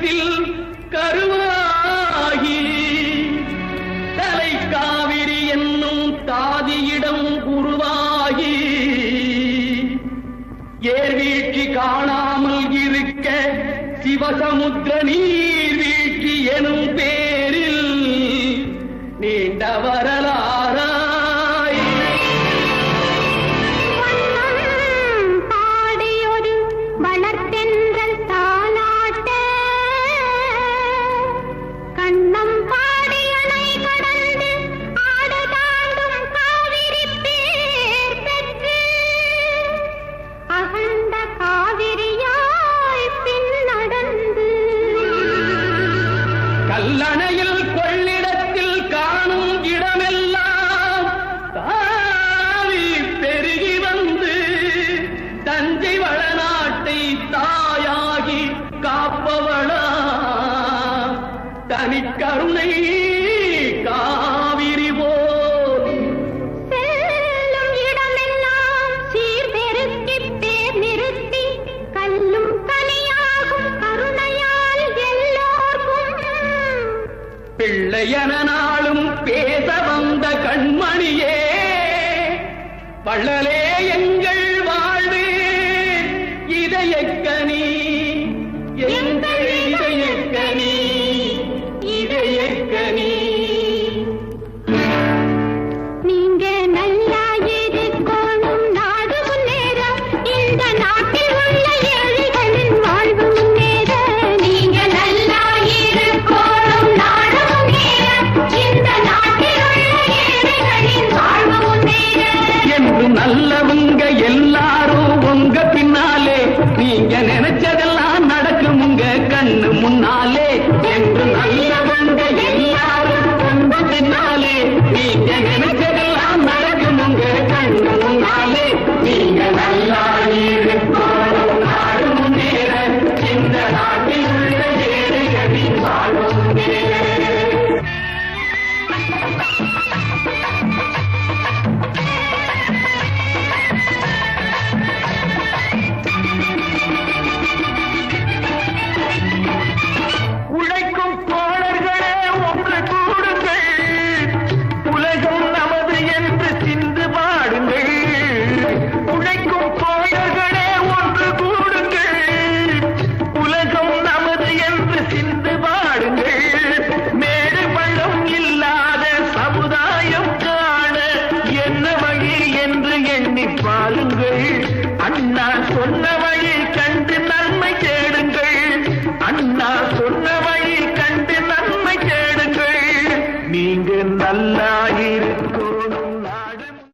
வயிற்றில் கருவாகி தலை காவிரி என்னும் தாதியிடம் உருவாகி ஏர்வீழ்ச்சி காணாமல் இருக்க சிவசமுத்திர நீர்வீழ்ச்சி எனும் பேரில் நீண்ட வரலாறாய் பாடியொரு வளர்த்தென்றல் தாலாட்ட கண்ணம் பாடியனை கடந்து ஆடு தாண்டும் காவிரி பேர் பெற்று அகண்ட காவிரியாய் பின் நடந்து கல்லணையில் கொள்ளிடத்தில் காணும் இடமெல்லாம் தாவி பெருகி வந்து தஞ்சை வளநாட்டை தாயாகி காப்பவளா தனிக்கருணை காவிரி போல் செல்லும் இடமெல்லாம் சீர்பெருக்கி பேர் நிறுத்தி கல்லும் கனியாகும் கருணையால் எல்லோர்க்கும் பிள்ளையன நாளும் பேச வந்த கண்மணியே வள்ளலே எங்கள் வாழ்வே இதயக்கனி எங்கள் இதயக்கனி இதயக்கனி நீங்க நல்லா இருக்கணும் நாடு முன்னேற இந்த நாட்டில் உள்ள ஏழைகளின் வாழ்வு முன்னேற நீங்க நல்லா இருக்கணும் நாடு முன்னேற இந்த நாட்டில் உள்ள ஏழைகளின் வாழ்வு முன்னேற என்று நல்லவங்க எல்லாரும் உங்க பின்னாலே நீங்க நினைச்சதெல்லாம் நடக்கும் உங்க கண்ணு முன்னாலே என்று நல்லவங்க எல்லாரும் உங்க பின்னாலே நீங்க நினைச்சதெல்லாம் நடக்கும் உங்க கண்ணு முன்னாலே நீங்க நல்லா இருக்கணும் நாடு முன்னேற இந்த நாட்டில் உள்ள ஏழைகளின் வாழ்வு முன்னேற உழைக்கும் தோழர்களே ஒன்று கூடுங்கள் உலகம் நமது என்று சிந்து பாடுங்கள் உழைக்கும் தோழர்களே ஒன்று கூடுங்கள் உலகம் நமது என்று சிந்து பாடுங்கள் மேடு பள்ளம் இல்லாத சமுதாயம் காண என்ன வழி என்று எண்ணி பாருங்கள் அண்ணா சொன்ன வழி கண்டு நன்மை தேடுங்கள் அண்ணா சொன்ன வழி கண்டு நன்மை தேடுங்கள் நீங்க நல்ல